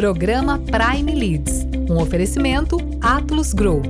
Programa Prime Leads, um oferecimento Atlus Group.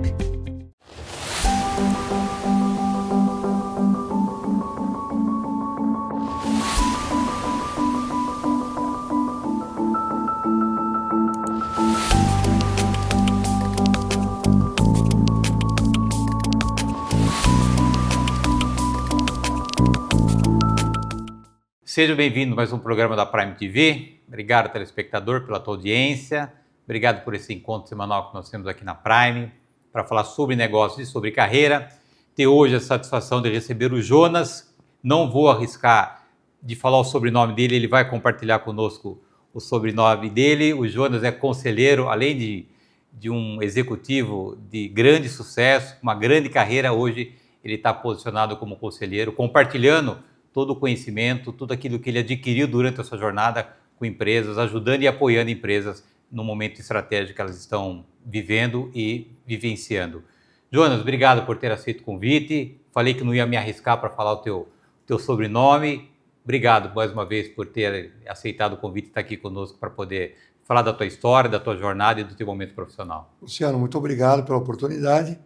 Seja bem-vindo a mais um programa da Prime TV. Obrigado, telespectador, pela tua audiência. Obrigado por esse encontro semanal que nós temos aqui na Prime para falar sobre negócios e sobre carreira. Ter hoje a satisfação de receber o Jonas. Não vou arriscar de falar o sobrenome dele, ele vai compartilhar conosco o sobrenome dele. O Jonas é conselheiro, além de um executivo de grande sucesso, uma grande carreira. Hoje ele está posicionado como conselheiro, compartilhando todo o conhecimento, tudo aquilo que ele adquiriu durante a sua jornada com empresas, ajudando e apoiando empresas no momento estratégico que elas estão vivendo e vivenciando. Jonas, obrigado por ter aceito o convite. Falei que não ia me arriscar para falar o teu sobrenome. Obrigado mais uma vez por ter aceitado o convite e estar aqui conosco para poder falar da tua história, da tua jornada e do teu momento profissional. Luciano, muito obrigado pela oportunidade.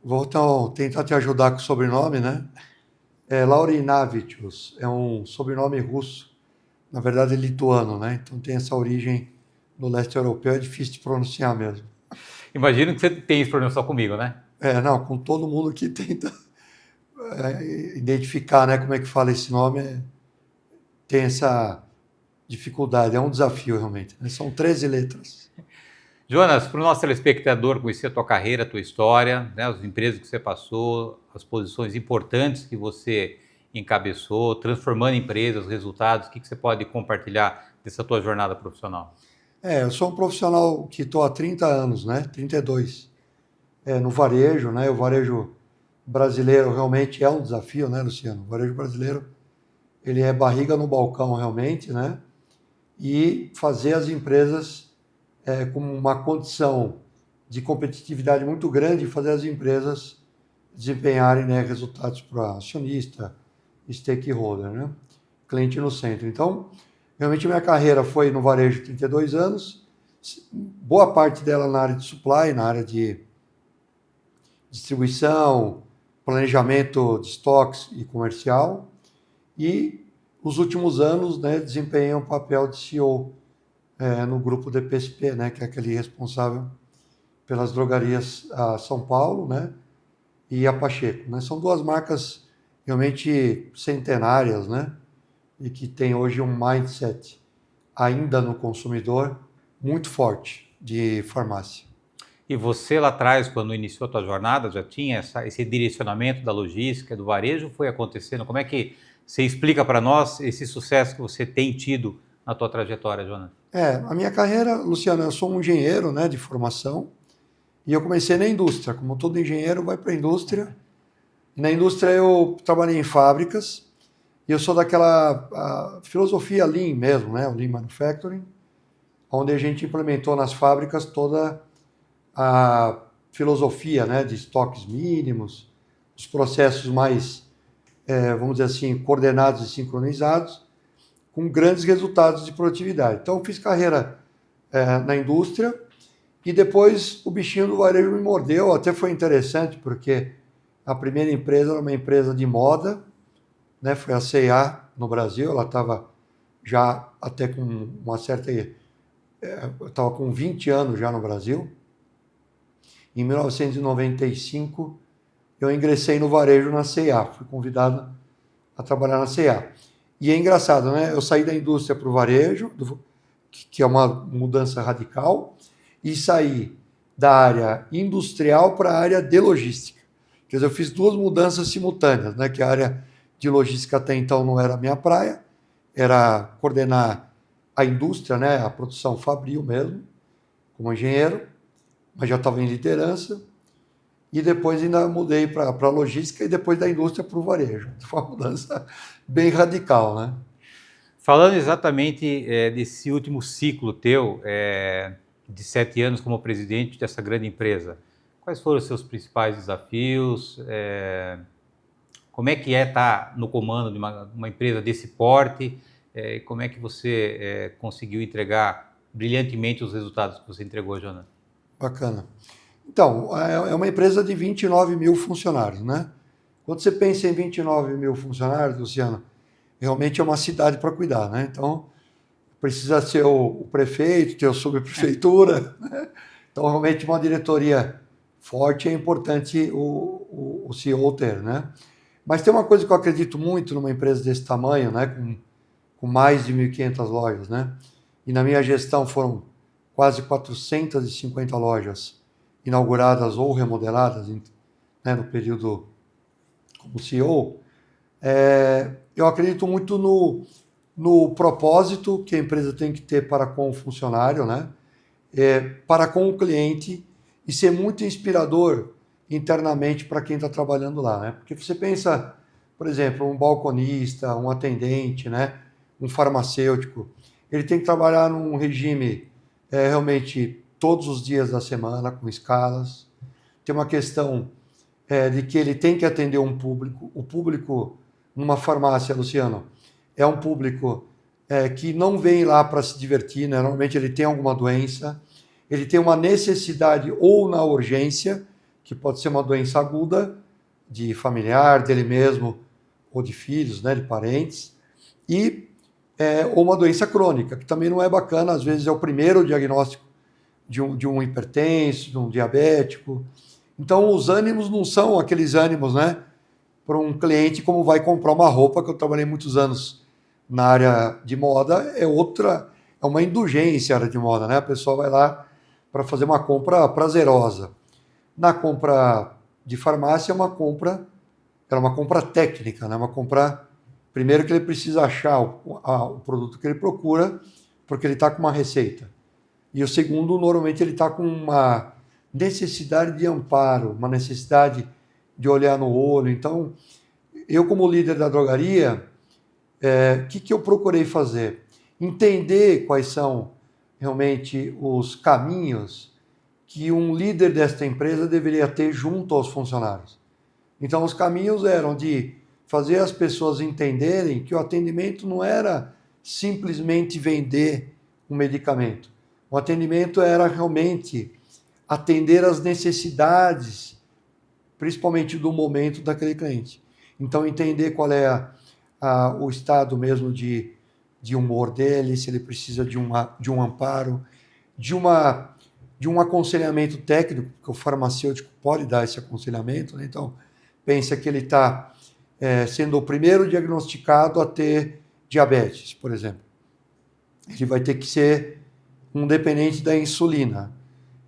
Vou então tentar te ajudar com o sobrenome, né? Laurinavicius é um sobrenome russo, na verdade é lituano, né? Então tem essa origem no leste europeu, é difícil de pronunciar mesmo. Imagino que você tem esse problema só comigo, né? Não, com todo mundo que tenta identificar, né, como é que fala esse nome, tem essa dificuldade, é um desafio realmente, né? São 13 letras. Jonas, para o nosso telespectador conhecer a tua carreira, a tua história, né, as empresas que você passou, as posições importantes que você encabeçou, transformando empresas, resultados, o que você pode compartilhar dessa tua jornada profissional? Eu sou um profissional que estou há 30 anos, né, 32, no varejo, né, o varejo brasileiro realmente é um desafio, né, Luciano? O varejo brasileiro, ele é barriga no balcão realmente, né, e fazer as empresas com uma condição de competitividade muito grande, fazer as empresas desempenharem, né, resultados para acionista, stakeholder, né, cliente no centro. Então, realmente minha carreira foi no varejo 32 anos, boa parte dela na área de supply, na área de distribuição, planejamento de estoques e comercial, e os últimos anos, né, desempenhei um papel de CEO no grupo DPSP, né, que é aquele responsável pelas drogarias a São Paulo, né, e a Pacheco, né? São duas marcas realmente centenárias, né, e que tem hoje um mindset ainda no consumidor muito forte de farmácia. E você lá atrás, quando iniciou a tua jornada, já tinha esse direcionamento da logística, do varejo, foi acontecendo? Como é que você explica para nós esse sucesso que você tem tido na tua trajetória, Jonas? A minha carreira, Luciano, eu sou um engenheiro, né, de formação, e eu comecei na indústria, como todo engenheiro vai para a indústria. E na indústria eu trabalhei em fábricas, e eu sou daquela filosofia Lean mesmo, né, o Lean Manufacturing, onde a gente implementou nas fábricas toda a filosofia, né, de estoques mínimos, os processos mais, vamos dizer assim, coordenados e sincronizados, com grandes resultados de produtividade. Então, fiz carreira na indústria e depois o bichinho do varejo me mordeu. Até foi interessante, porque a primeira empresa era uma empresa de moda, né? Foi a C&A no Brasil. Ela estava já até com uma certa... estava com 20 anos já no Brasil. Em 1995, eu ingressei no varejo na C&A. Fui convidado a trabalhar na C&A. E é engraçado, né? Eu saí da indústria para o varejo, que é uma mudança radical, e saí da área industrial para a área de logística. Quer dizer, eu fiz duas mudanças simultâneas, né? Que a área de logística até então não era a minha praia, era coordenar a indústria, né? A produção fabril mesmo, como engenheiro, mas já estava em liderança. E depois ainda mudei para a logística e depois da indústria para o varejo. Foi uma mudança bem radical, né? Falando exatamente desse último ciclo teu, de 7 anos como presidente dessa grande empresa, quais foram os seus principais desafios? Como é que estar no comando de uma empresa desse porte? Como é que você conseguiu entregar brilhantemente os resultados que você entregou, Jonathan. Bacana. Então, é uma empresa de 29 mil funcionários, né? Quando você pensa em 29 mil funcionários, Luciano, realmente é uma cidade para cuidar, né? Então, precisa ser o prefeito, ter a subprefeitura, né? Então, realmente, uma diretoria forte é importante o CEO ter, né? Mas tem uma coisa que eu acredito muito numa empresa desse tamanho, né? Com mais de 1.500 lojas, né? E na minha gestão foram quase 450 lojas inauguradas ou remodeladas, né, no período como CEO. Eu acredito muito no propósito que a empresa tem que ter para com o funcionário, né? Para com o cliente, e ser muito inspirador internamente para quem está trabalhando lá, né? Porque você pensa, por exemplo, um balconista, um atendente, né? Um farmacêutico, ele tem que trabalhar num regime realmente todos os dias da semana, com escalas. Tem uma questão de que ele tem que atender um público. O público numa farmácia, Luciano, é um público que não vem lá para se divertir, né? Normalmente ele tem alguma doença, ele tem uma necessidade ou na urgência, que pode ser uma doença aguda, de familiar, dele mesmo, ou de filhos, né, de parentes, ou uma doença crônica, que também não é bacana, às vezes é o primeiro diagnóstico de um hipertenso, de um diabético. Então, os ânimos não são aqueles ânimos, né, para um cliente como vai comprar uma roupa, que eu trabalhei muitos anos na área de moda, é uma indulgência a área de moda, né? A pessoa vai lá para fazer uma compra prazerosa. Na compra de farmácia, é uma compra técnica, né? Uma compra, primeiro, que ele precisa achar o produto que ele procura, porque ele está com uma receita. E o segundo, normalmente, ele está com uma necessidade de amparo, uma necessidade de olhar no olho. Então, eu, como líder da drogaria, o que eu procurei fazer? Entender quais são realmente os caminhos que um líder desta empresa deveria ter junto aos funcionários. Então, os caminhos eram de fazer as pessoas entenderem que o atendimento não era simplesmente vender um medicamento. O atendimento era realmente atender às necessidades, principalmente do momento daquele cliente. Então, entender qual é o estado mesmo de humor dele, se ele precisa de um amparo, de um aconselhamento técnico, porque o farmacêutico pode dar esse aconselhamento, né? Então, pensa que ele está sendo o primeiro diagnosticado a ter diabetes, por exemplo. Ele vai ter que ser um dependente da insulina,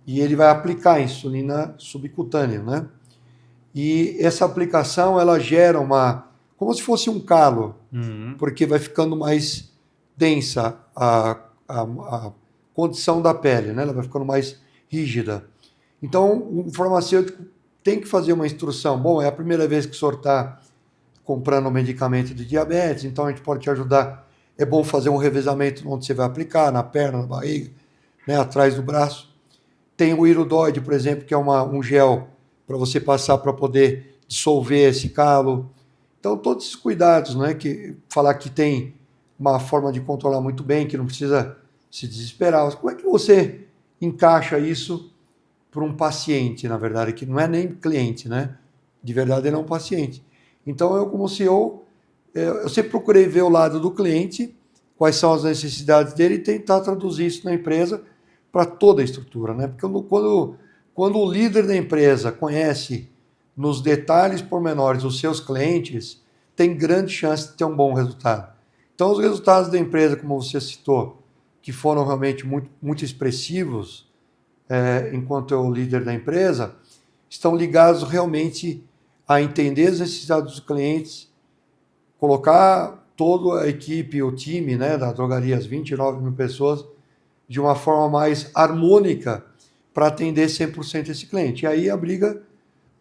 e ele vai aplicar a insulina subcutânea, né? E essa aplicação, ela gera como se fosse um calo, porque vai ficando mais densa a condição da pele, né? Ela vai ficando mais rígida. Então, o farmacêutico tem que fazer uma instrução. Bom, é a primeira vez que o senhor está comprando um medicamento de diabetes, então a gente pode te ajudar. É bom fazer um revezamento onde você vai aplicar, na perna, na barriga, né? Atrás do braço. Tem o iridoide, por exemplo, que é um gel para você passar para poder dissolver esse calo. Então, todos esses cuidados, né? Falar que tem uma forma de controlar muito bem, que não precisa se desesperar. Como é que você encaixa isso para um paciente, na verdade, que não é nem cliente, né? De verdade, ele é um paciente. Então, eu, como CEO, eu sempre procurei ver o lado do cliente, quais são as necessidades dele, e tentar traduzir isso na empresa para toda a estrutura, né? Porque quando o líder da empresa conhece nos detalhes pormenores os seus clientes, tem grande chance de ter um bom resultado. Então, os resultados da empresa, como você citou, que foram realmente muito, muito expressivos, enquanto eu líder da empresa, estão ligados realmente a entender as necessidades dos clientes, colocar toda a equipe, o time, né, da drogaria, as 29 mil pessoas, de uma forma mais harmônica para atender 100% esse cliente. E aí a briga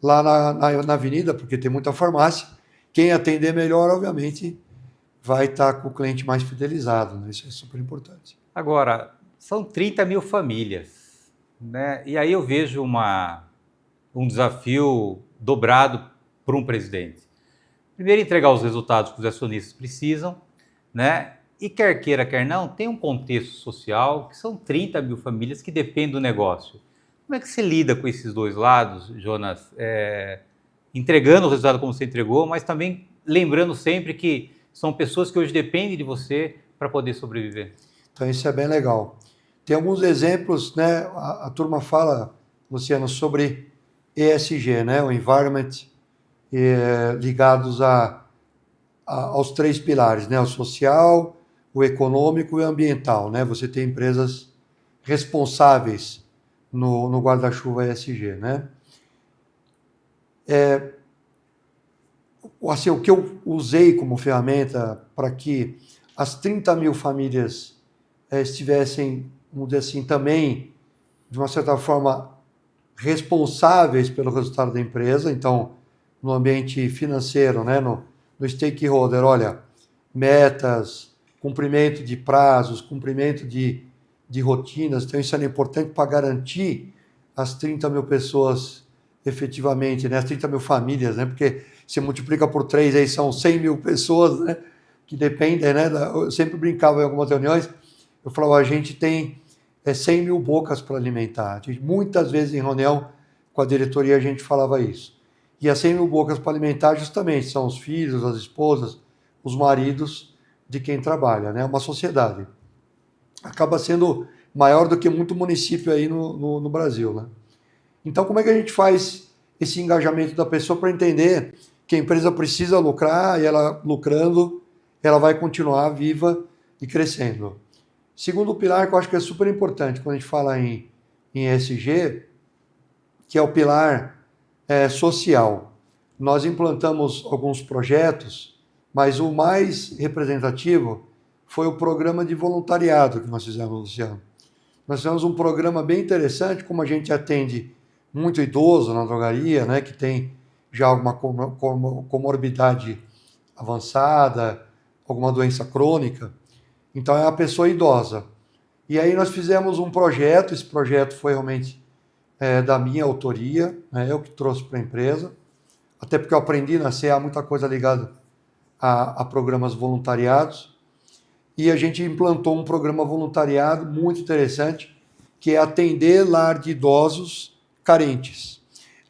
lá na avenida, porque tem muita farmácia, quem atender melhor, obviamente, vai estar com o cliente mais fidelizado, né? Isso é super importante. Agora, são 30 mil famílias, né? E aí eu vejo um desafio dobrado para um presidente. Primeiro, entregar os resultados que os acionistas precisam, né? E quer queira, quer não, tem um contexto social que são 30 mil famílias que dependem do negócio. Como é que você lida com esses dois lados, Jonas? Entregando o resultado como você entregou, mas também lembrando sempre que são pessoas que hoje dependem de você para poder sobreviver. Então isso é bem legal. Tem alguns exemplos, né? A turma fala, Luciano, sobre ESG, né? O Environment, ligados aos 3 pilares, né? O social, o econômico e o ambiental, né? Você tem empresas responsáveis no guarda-chuva ESG, né? Assim, o que eu usei como ferramenta para que as 30 mil famílias estivessem, vamos dizer assim, também, de uma certa forma, responsáveis pelo resultado da empresa. Então, no ambiente financeiro, né, no stakeholder, olha, metas, cumprimento de prazos, cumprimento de rotinas. Então, isso era importante para garantir as 30 mil pessoas efetivamente, né, as 30 mil famílias, né, porque se multiplica por 3, aí são 100 mil pessoas, né, que dependem, né, eu sempre brincava em algumas reuniões, eu falava, a gente tem 100 mil bocas para alimentar. Muitas vezes em reunião com a diretoria a gente falava isso. E as 100 mil bocas para alimentar justamente são os filhos, as esposas, os maridos de quem trabalha, né? Uma sociedade. Acaba sendo maior do que muito município aí no Brasil, né? Então, como é que a gente faz esse engajamento da pessoa para entender que a empresa precisa lucrar e ela lucrando, ela vai continuar viva e crescendo? Segundo pilar, que eu acho que é super importante quando a gente fala em ESG, que é o pilar social. Nós implantamos alguns projetos, mas o mais representativo foi o programa de voluntariado que nós fizemos, Luciano. Nós fizemos um programa bem interessante, como a gente atende muito idoso na drogaria, né, que tem já alguma comorbidade avançada, alguma doença crônica. Então, é uma pessoa idosa. E aí nós fizemos um projeto, esse projeto foi realmente da minha autoria, né, eu que trouxe para a empresa, até porque eu aprendi na CA muita coisa ligada a programas voluntariados, e a gente implantou um programa voluntariado muito interessante, que é atender lar de idosos carentes.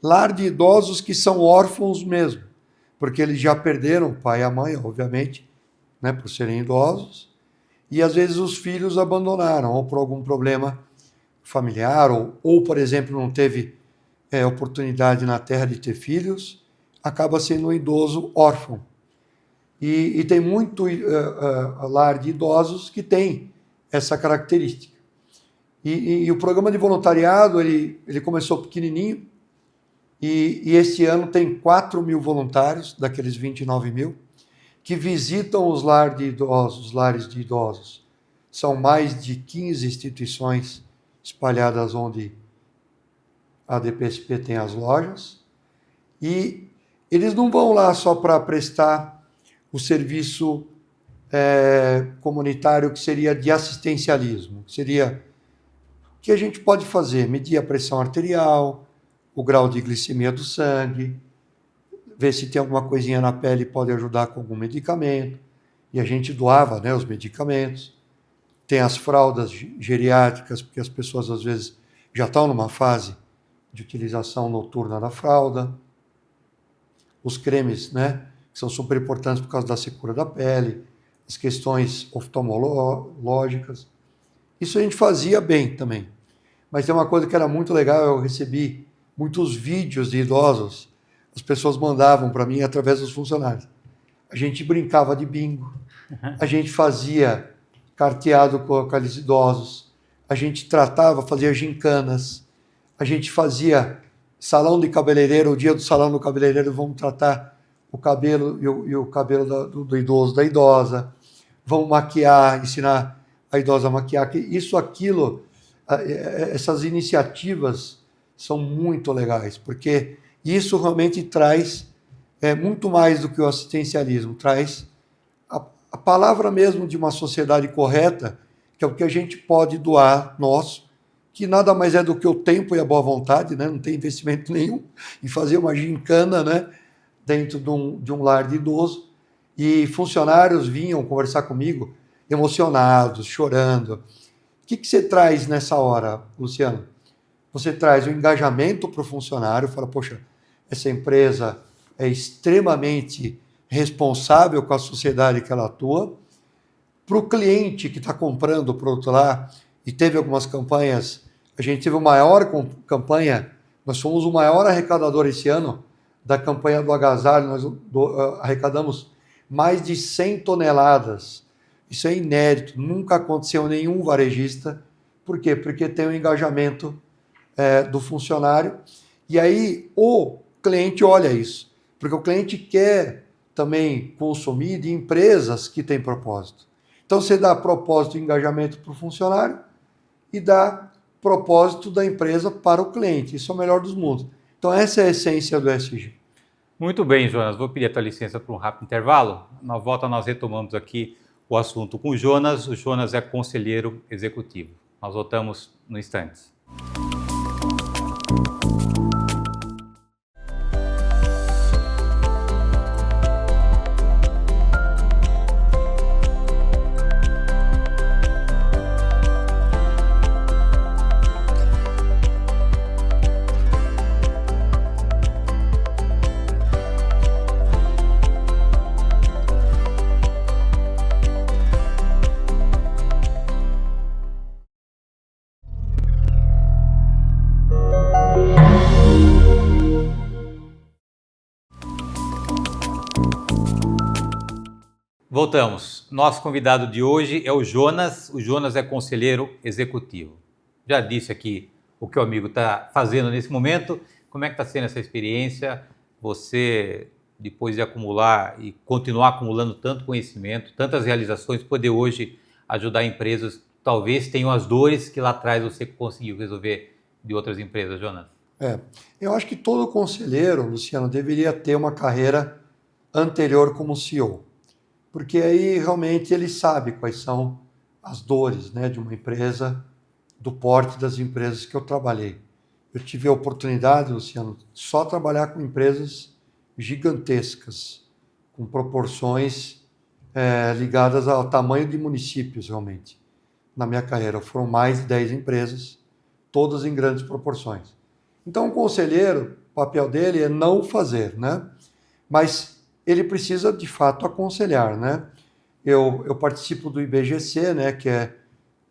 Lar de idosos que são órfãos mesmo, porque eles já perderam o pai e a mãe, obviamente, né, por serem idosos, e às vezes os filhos abandonaram, ou por algum problema familiar, ou por exemplo, não teve oportunidade na terra de ter filhos, acaba sendo um idoso órfão. E tem muito lar de idosos que tem essa característica. E o programa de voluntariado, ele começou pequenininho, e este ano tem 4 mil voluntários, daqueles 29 mil, que visitam os lares de idosos. São mais de 15 instituições espalhadas onde a DPSP tem as lojas, e eles não vão lá só para prestar o serviço comunitário que seria de assistencialismo, que seria o que a gente pode fazer, medir a pressão arterial, o grau de glicemia do sangue, ver se tem alguma coisinha na pele, pode ajudar com algum medicamento, e a gente doava, né, os medicamentos. Tem as fraldas geriátricas, porque as pessoas às vezes já estão numa fase de utilização noturna da fralda. Os cremes, né, que são super importantes por causa da secura da pele, as questões oftalmológicas. Isso a gente fazia bem também. Mas tem uma coisa que era muito legal, eu recebi muitos vídeos de idosos, as pessoas mandavam para mim através dos funcionários. A gente brincava de bingo, a gente fazia carteado com aqueles idosos, a gente fazia gincanas, a gente fazia salão de cabeleireiro, o dia do salão do cabeleireiro, vamos tratar o cabelo e o cabelo do idoso, da idosa, vamos maquiar, ensinar a idosa a maquiar, isso, aquilo, essas iniciativas são muito legais, porque isso realmente traz muito mais do que o assistencialismo, traz a palavra mesmo de uma sociedade correta, que é o que a gente pode doar nosso, que nada mais é do que o tempo e a boa vontade, né? Não tem investimento nenhum em fazer uma gincana, né, dentro de um lar de idoso, e funcionários vinham conversar comigo, emocionados, chorando. O que você traz nessa hora, Luciano? Você traz o engajamento para o funcionário, fala, poxa, essa empresa é extremamente responsável com a sociedade que ela atua. Para o cliente que está comprando o produto lá, e teve algumas campanhas, a gente teve a maior campanha, nós fomos o maior arrecadador esse ano da campanha do agasalho, nós arrecadamos mais de 100 toneladas. Isso é inédito, nunca aconteceu nenhum varejista. Por quê? Porque tem o engajamento do funcionário, e aí o cliente olha isso, porque o cliente quer também consumir de empresas que têm propósito. Então você dá propósito e engajamento para o funcionário e dá propósito da empresa para o cliente. Isso é o melhor dos mundos. Então essa é a essência do ESG. Muito bem, Jonas. Vou pedir a tua licença para um rápido intervalo. Na volta nós retomamos aqui o assunto com o Jonas. O Jonas é conselheiro executivo. Nós voltamos no instante. Voltamos. Nosso convidado de hoje é o Jonas. O Jonas é conselheiro executivo. Já disse aqui o que o amigo está fazendo nesse momento. Como é que está sendo essa experiência? Você, depois de acumular e continuar acumulando tanto conhecimento, tantas realizações, poder hoje ajudar empresas que talvez tenham as dores que lá atrás você conseguiu resolver de outras empresas, Jonas? Eu acho que todo conselheiro, Luciano, deveria ter uma carreira anterior como CEO. Porque aí realmente ele sabe quais são as dores, né, de uma empresa, do porte das empresas que eu trabalhei. Eu tive a oportunidade, Luciano, de só trabalhar com empresas gigantescas, com proporções ligadas ao tamanho de municípios, realmente. Na minha carreira foram mais de 10 empresas, todas em grandes proporções. Então, o conselheiro, o papel dele é não fazer, né? Mas ele precisa, de fato, aconselhar, né? Eu participo do IBGC, né, que é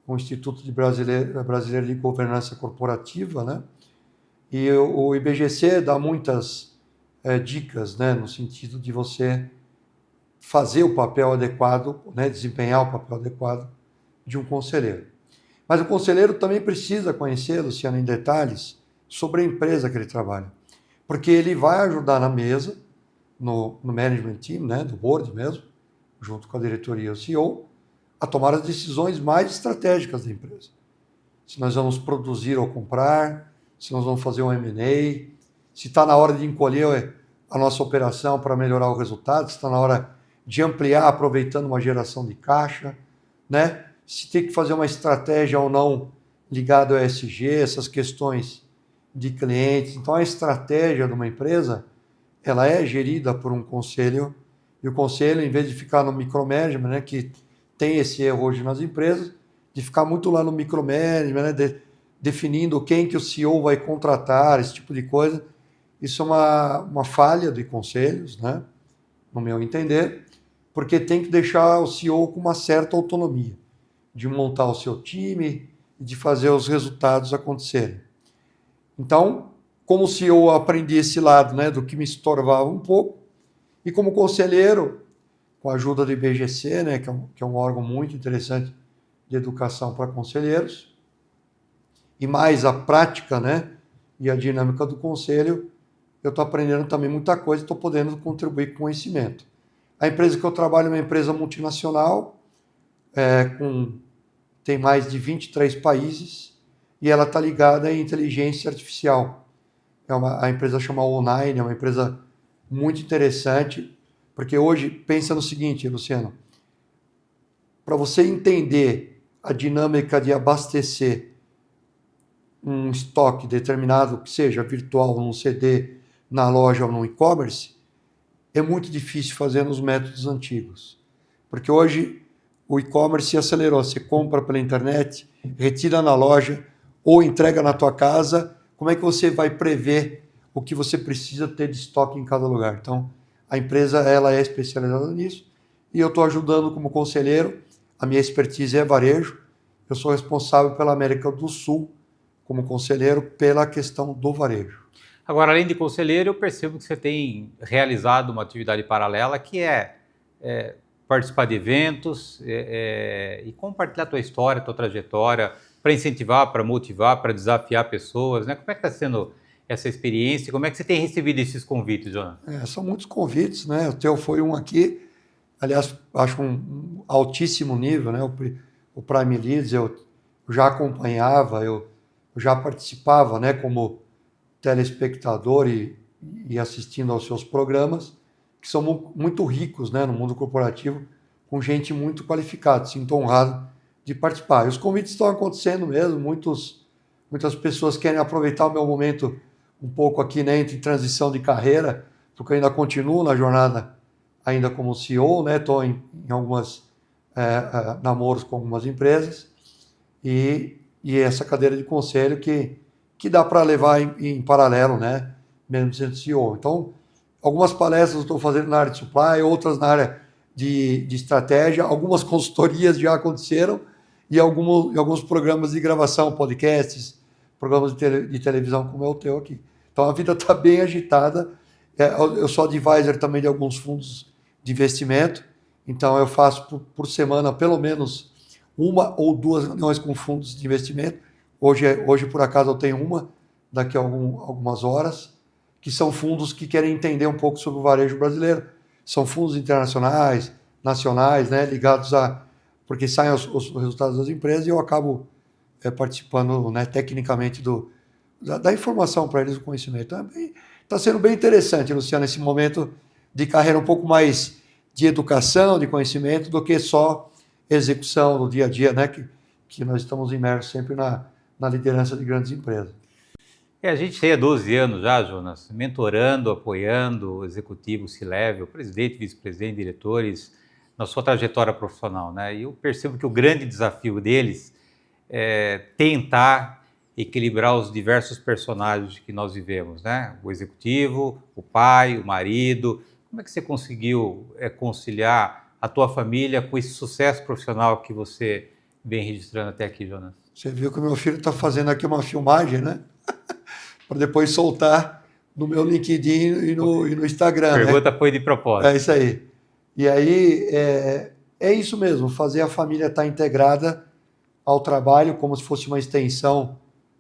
o Instituto Brasileiro de Governança Corporativa, né? E o IBGC dá muitas dicas, né, no sentido de você fazer o papel adequado, né, desempenhar o papel adequado de um conselheiro. Mas o conselheiro também precisa conhecer, Luciano, em detalhes, sobre a empresa que ele trabalha. Porque ele vai ajudar na mesa, no management team, né, do board mesmo, junto com a diretoria e o CEO, a tomar as decisões mais estratégicas da empresa. Se nós vamos produzir ou comprar, se nós vamos fazer um M&A, se está na hora de encolher a nossa operação para melhorar o resultado, se está na hora de ampliar aproveitando uma geração de caixa, né? Se tem que fazer uma estratégia ou não ligada ao ESG, essas questões de clientes. Então, a estratégia de uma empresa, ela é gerida por um conselho, e o conselho, em vez de ficar no micromanagement, né, que tem esse erro hoje nas empresas, de ficar muito lá no micromanagement, né, definindo quem que o CEO vai contratar, esse tipo de coisa, isso é uma falha de conselhos, né, no meu entender, porque tem que deixar o CEO com uma certa autonomia, de montar o seu time e de fazer os resultados acontecerem. Então, como CEO, eu aprendi esse lado, né, do que me estorvava um pouco, e como conselheiro, com a ajuda do IBGC, né, que é um órgão muito interessante de educação para conselheiros, e mais a prática, né, e a dinâmica do conselho, eu estou aprendendo também muita coisa e estou podendo contribuir com conhecimento. A empresa que eu trabalho é uma empresa multinacional, tem mais de 23 países, e ela está ligada à inteligência artificial. A empresa chama O9, é uma empresa muito interessante, porque hoje, pensa no seguinte, Luciano, para você entender a dinâmica de abastecer um estoque determinado, que seja virtual, num CD, na loja ou no e-commerce, é muito difícil fazer nos métodos antigos. Porque hoje, o e-commerce acelerou. Você compra pela internet, retira na loja ou entrega na tua casa. Como é que você vai prever o que você precisa ter de estoque em cada lugar? Então, a empresa ela é especializada nisso e eu estou ajudando como conselheiro. A minha expertise é varejo. Eu sou responsável pela América do Sul como conselheiro pela questão do varejo. Agora, além de conselheiro, eu percebo que você tem realizado uma atividade paralela que é participar de eventos e compartilhar a tua história, a tua trajetória, para incentivar, para motivar, para desafiar pessoas, né? Como é que está sendo essa experiência? Como é que você tem recebido esses convites, Jonas? São muitos convites, né? O teu foi um aqui, aliás, acho um altíssimo nível, né? O Prime Leads eu já acompanhava, eu já participava, né? Como telespectador e assistindo aos seus programas, que são muito ricos, né? No mundo corporativo, com gente muito qualificada. Sinto honrado de participar. E os convites estão acontecendo mesmo, muitas pessoas querem aproveitar o meu momento um pouco aqui, né, entre transição de carreira, porque eu ainda continuo na jornada ainda como CEO, né, estou em algumas namoros com algumas empresas e essa cadeira de conselho que dá para levar em paralelo, né, mesmo sendo CEO. Então, algumas palestras eu estou fazendo na área de supply, outras na área de estratégia, algumas consultorias já aconteceram e alguns programas de gravação, podcasts, programas de televisão como é o teu aqui. Então, a vida está bem agitada. Eu sou advisor também de alguns fundos de investimento. Então, eu faço por semana pelo menos uma ou duas reuniões com fundos de investimento. Hoje por acaso, eu tenho uma, daqui a algumas horas, que são fundos que querem entender um pouco sobre o varejo brasileiro. São fundos internacionais, nacionais, né, ligados porque saem os resultados das empresas e eu acabo participando, né, tecnicamente da informação para eles, do conhecimento. Está sendo bem interessante, Luciano, esse momento de carreira um pouco mais de educação, de conhecimento, do que só execução no dia a dia, né, que nós estamos imersos sempre na liderança de grandes empresas. A gente tem há 12 anos já, Jonas, mentorando, apoiando o executivo C-Level, presidente, vice-presidente, diretores, na sua trajetória profissional, né? E eu percebo que o grande desafio deles é tentar equilibrar os diversos personagens que nós vivemos, né? O executivo, o pai, o marido. Como é que você conseguiu conciliar a tua família com esse sucesso profissional que você vem registrando até aqui, Jonas? Você viu que o meu filho está fazendo aqui uma filmagem, né? Para depois soltar no meu LinkedIn e no Instagram. A pergunta foi de propósito. É isso aí. E aí, é isso mesmo, fazer a família estar integrada ao trabalho como se fosse uma extensão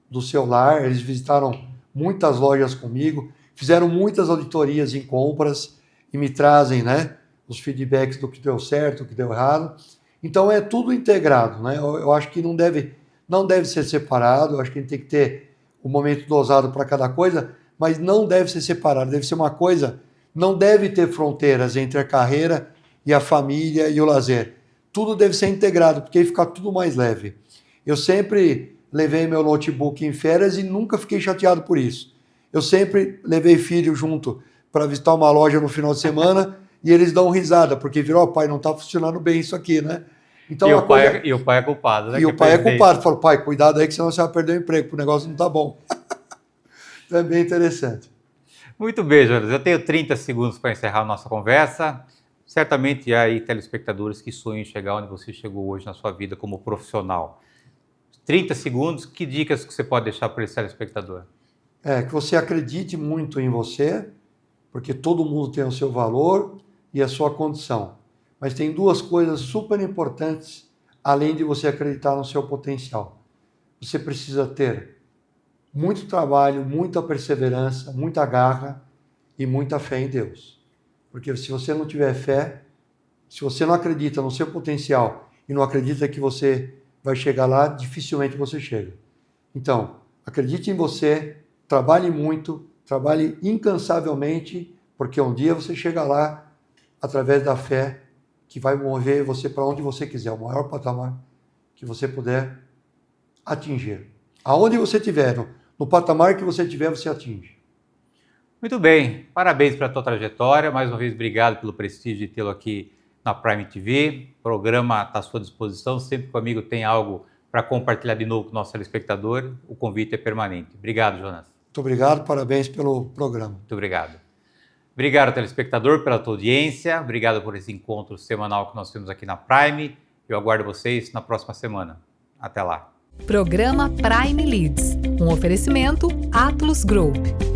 do seu lar. Eles visitaram muitas lojas comigo, fizeram muitas auditorias em compras e me trazem, né, os feedbacks do que deu certo, do que deu errado. Então, é tudo integrado, né? Eu acho que não deve ser separado, eu acho que a gente tem que ter um momento dosado para cada coisa, mas não deve ser separado, deve ser uma coisa, não deve ter fronteiras entre a carreira e a família e o lazer. Tudo deve ser integrado, porque aí fica tudo mais leve. Eu sempre levei meu notebook em férias e nunca fiquei chateado por isso. Eu sempre levei filho junto para visitar uma loja no final de semana e eles dão risada, porque virou, pai, não está funcionando bem isso aqui, né? Então, e o pai é culpado, né? E o pai é culpado. Fala, pai, cuidado aí que senão você vai perder o emprego, porque o negócio não está bom. Então é bem interessante. Muito bem, Jonas. Eu tenho 30 segundos para encerrar a nossa conversa. Certamente há aí telespectadores que sonham em chegar onde você chegou hoje na sua vida como profissional. 30 segundos, que dicas que você pode deixar para esse telespectador? Que você acredite muito em você, porque todo mundo tem o seu valor e a sua condição. Mas tem duas coisas super importantes, além de você acreditar no seu potencial. Você precisa ter muito trabalho, muita perseverança, muita garra e muita fé em Deus. Porque se você não tiver fé, se você não acredita no seu potencial e não acredita que você vai chegar lá, dificilmente você chega. Então, acredite em você, trabalhe muito, trabalhe incansavelmente, porque um dia você chega lá através da fé que vai mover você para onde você quiser, o maior patamar que você puder atingir. Aonde você estiver, no patamar que você tiver, você atinge. Muito bem, parabéns pela tua trajetória, mais uma vez obrigado pelo prestígio de tê-lo aqui na Prime TV. O programa está à sua disposição. Sempre que o amigo tem algo para compartilhar de novo com o nosso telespectador, o convite é permanente. Obrigado, Jonas. Muito obrigado, parabéns pelo programa. Muito obrigado. Obrigado, telespectador, pela tua audiência. Obrigado por esse encontro semanal que nós temos aqui na Prime. Eu aguardo vocês na próxima semana. Até lá. Programa Prime Leads, um oferecimento Atlus Group.